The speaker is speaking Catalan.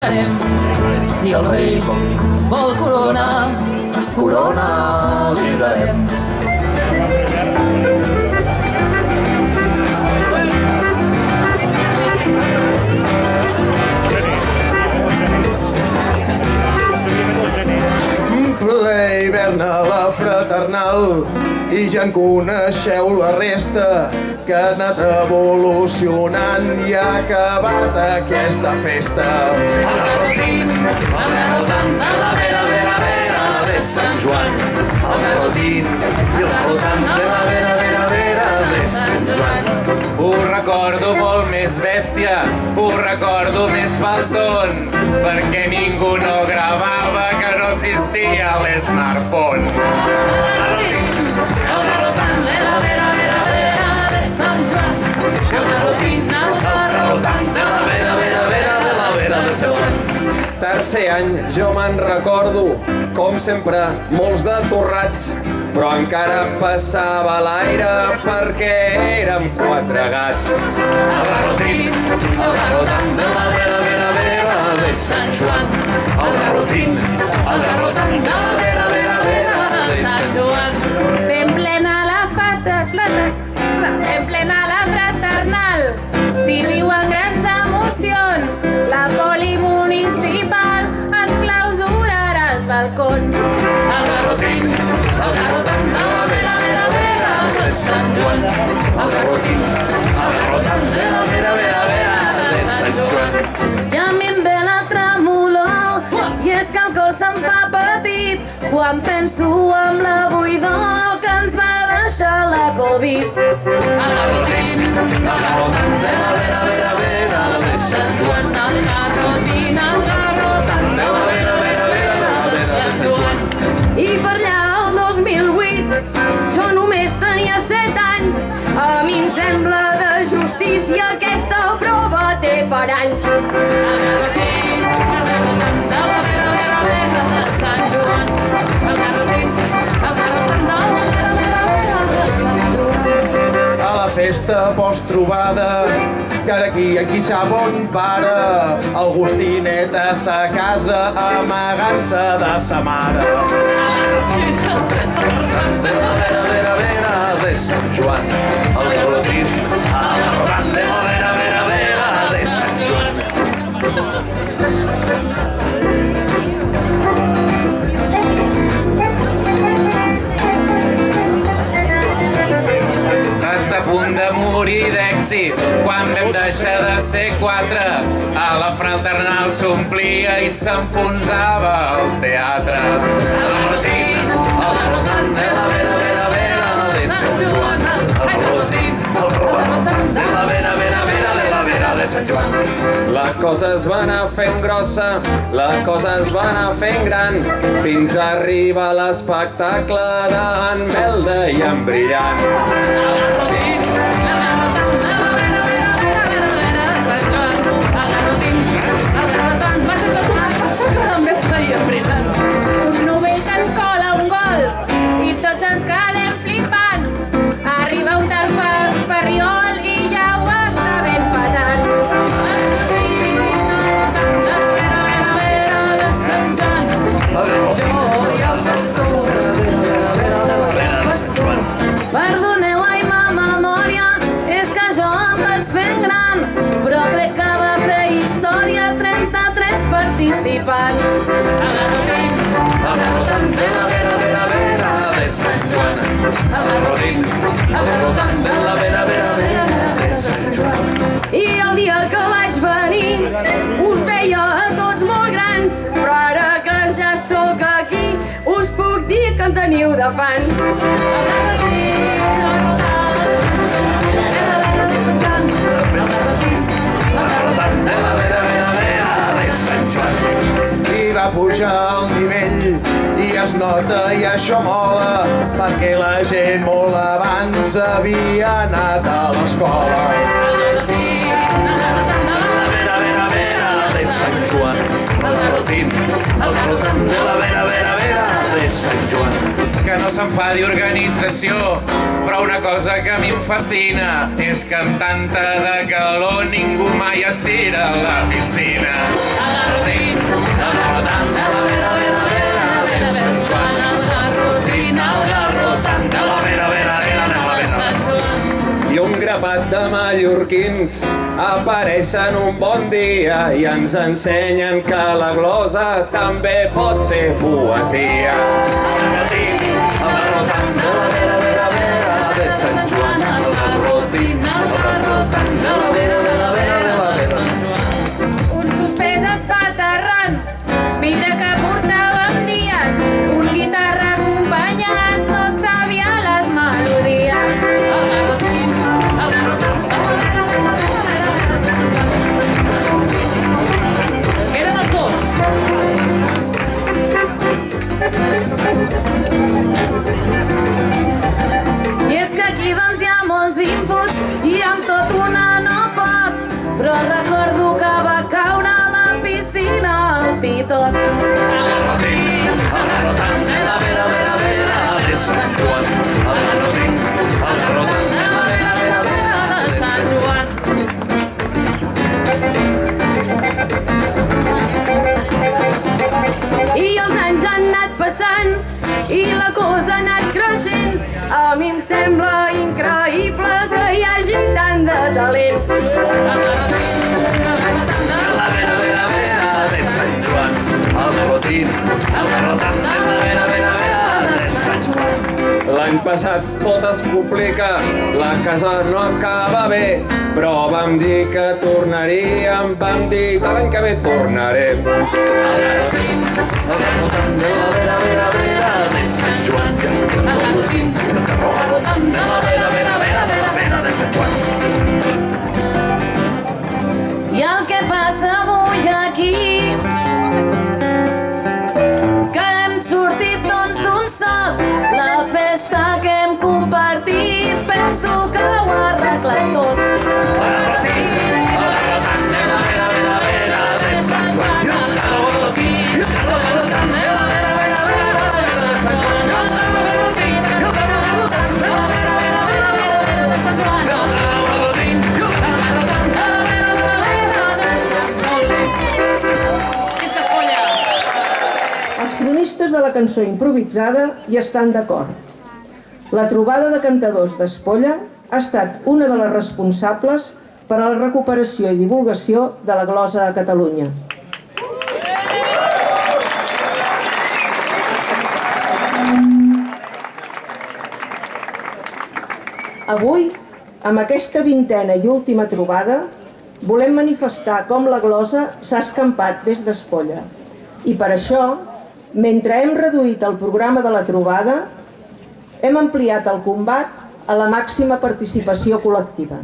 Si el rei vol corona, corona li darem. Ple hivern a la fraternal i ja en coneixeu la resta, que ha anat evolucionant i ha acabat aquesta festa. El garrotín, el garrotant de la vera, vera, vera de Sant Joan. El garrotín i el garrotant de la vera, vera, vera de Sant Joan. Ho recordo molt més bèstia, ho recordo més falton, perquè ningú no gravava, que no existia l'smartphone. El garrotant de la vera, vera, vera de Sant Joan. El garrotín, el garrotant de la vera, vera, vera de la vera de Sant Joan. Tercer any, jo me'n recordo, com sempre, molts de torrats, però encara passava l'aire perquè érem quatre gats. El garrotín, el garrotant de la vera, vera, vera de Sant Joan. El garrotín, el garrotant de la vera, vera, vera de Sant Joan. Ben plena la fraternal, s'hi viuen grans emocions. La poli municipal ens clausurarà els balcons. El garrotín, el garrotant de la vera, vera, vera de Sant Joan. El garrotín, el garrotant de la vera, vera, vera de Sant Joan. I a mi em ve la tremolor, i és que el cor se'm fa petit quan penso en la buidor que ens va deixar la Covid. El garrotín, el garrotant de la vera, vera, vera de Sant Joan. El garrotín, el garrotant de la vera, vera, vera de Sant Joan. I per allà el 2008 jo només tenia 7 anys. A mi em sembla de justícia aquesta prova té per anys. El garrotín, el garrotant de la vera, vera, vera de Sant Joan. El garrotín, el garrotant de la vera, vera, vera de Sant Joan. A la festa post-trobada, que ara aquí sap on para, el Gustinet a sa casa amagant-se de sa mare. El garrotant de la vera, vera, vera de Sant Joan. El garrotín, el garrotant de la vera, vera, vera de Sant Joan. Està a punt de morir d'èxit quan vam deixar de ser quatre. A la fraternal s'omplia i s'enfonsava el teatre. El garrotín, el garrotant de la vera, vera, vera de Sant Joan. El garrotín, el garrotant de la vera, vera, vera de la vera de Sant Joan. La cosa es va anar fent grossa, la cosa es va anar fent gran, fins a arribar a l'espectacle d'en Belda i en Brillant. El garrotín, el garrotant de la vera, vera, vera, vera de Sant Joan. El garrotín, el garrotant va ser tot un espectacle amb Belda i en Brillant. Un novell que ens cola un gol i tots ens quedem flipant. Arriba un tal Ferriol i ja ho està ben patant. Perdoneu, ai, ma memòria, és que jo em vaig fent gran, però crec que va fer història 33 participants. El garrotant de la vera, vera, vera de Sant Joan. El garrotín, el garrotant de la vera, vera, vera de Sant Joan. I el dia que vaig venir us veia a tots molt grans, però ara que ja sóc aquí us puc dir que em teniu de fans. El garrotín, el garrotant de la vera, vera, vera de Sant Joan. I va pujar al nivell i es nota i això mola, perquè la gent molt abans havia anat a l'escola. El garrotín, el garrotant de la vera, vera, vera de Sant Joan. El garrotín, el garrotant de la vera, vera, vera de Sant Joan. Que no s'enfadi organització, però una cosa que a mi em fascina és que amb tanta de calor ningú mai es tira a la piscina. El garrotín, de mallorquins apareixen un bon dia i ens ensenyen que la glosa també pot ser poesia. A la rotanda, vera, vera, vera, de Sant Joan, a la rotina, a la rotanda, vera, vera, vera, vera. Un suspès espaterrant, mira que portàvem dies, un guitarra acompanyant no sabia les melodies. Eren els dos. I és que aquí doncs hi ha molts inputs i amb tot una no pot, però recordo que va caure a la piscina el pitot. A la rotanda, la vera, vera, vera, de Sant Joan, a la rotanda, la vera, vera, vera, de Sant Joan. I els anys han anat passant i la cosa ha anat creixent. A mi em sembla increïble que hi hagi tant de talent. La vera, vera, vera, de Sant Joan, a la rotanda, la vera, vera, vera, de Sant Joan. L'any passat tot es complica, la casa no acaba bé, però vam dir que tornaríem, vam dir que l'any que ve tornarem. A la rotanda, la vera, vera, vera, de Sant Joan, a la rotanda, la vera, vera, vera, vera, vera, de Sant Joan. I el que passa avui aquí, que hem sortit doncs d'un salt, la festa que hem compartit, penso que ho ha arreglat tot. A la rotanda, la vera, vera, vera, de Sant Joan, a la rotanda, la vera, vera, vera, de Sant Joan, a la rotanda, la vera, vera, vera, de Sant Joan, a la rotanda, la vera, vera, de Sant Joan. Visca Espolla! Els cronistes de la cançó improvisada hi estan d'acord. La trobada de cantadors d'Espolla ha estat una de les responsables per a la recuperació i divulgació de la glosa a Catalunya. Avui, amb aquesta vintena i última trobada, volem manifestar com la glosa s'ha escampat des d'Espolla. I per això, mentre hem reduït el programa de la trobada, hem ampliat el combat a la màxima participació col·lectiva.